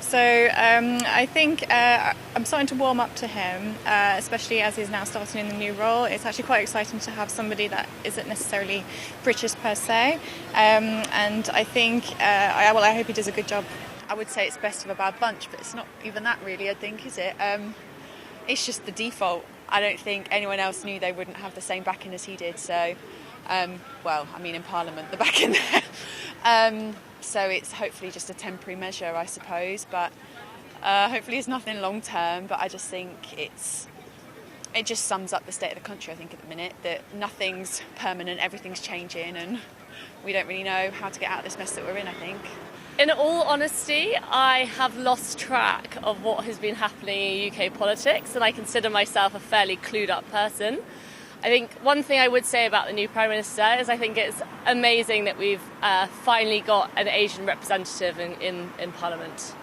So I think I'm starting to warm up to him, especially as he's now starting in the new role. It's actually quite exciting to have somebody that isn't necessarily British per se. And I think, I hope he does a good job. I would say it's best of a bad bunch, but it's not even that really, I think, is it? It's just the default. I don't think anyone else knew they wouldn't have the same backing as he did. So, in Parliament, the backing there. So it's hopefully just a temporary measure, I suppose. But hopefully it's nothing long term. But I just think it just sums up the state of the country, I think, at the minute, that nothing's permanent, everything's changing, and we don't really know how to get out of this mess that we're in, I think. In all honesty, I have lost track of what has been happening in UK politics, and I consider myself a fairly clued up person. I think one thing I would say about the new Prime Minister is I think it's amazing that we've finally got an Asian representative in Parliament.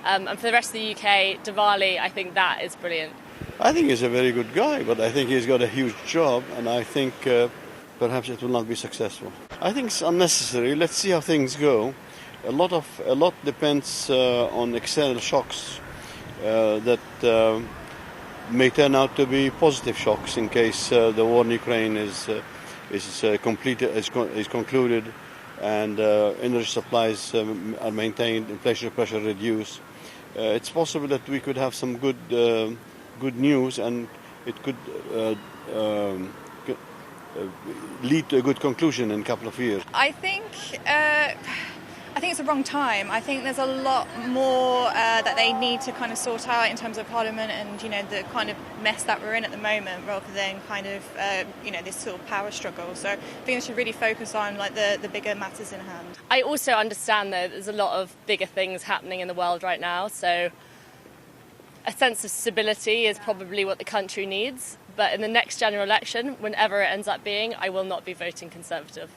And for the rest of the UK, Diwali, I think that is brilliant. I think he's a very good guy, but I think he's got a huge job, and I think perhaps it will not be successful. I think it's unnecessary. Let's see how things go. A lot depends on external shocks that may turn out to be positive shocks in case the war in Ukraine is concluded, and energy supplies are maintained, inflation pressure reduced. It's possible that we could have some good news, and it could lead to a good conclusion in a couple of years. I think it's the wrong time. I think there's a lot more that they need to kind of sort out in terms of Parliament and, the kind of mess that we're in at the moment, rather than kind of, this sort of power struggle. So I think they should really focus on the bigger matters in hand. I also understand, though, there's a lot of bigger things happening in the world right now. So a sense of stability is probably what the country needs. But in the next general election, whenever it ends up being, I will not be voting Conservative.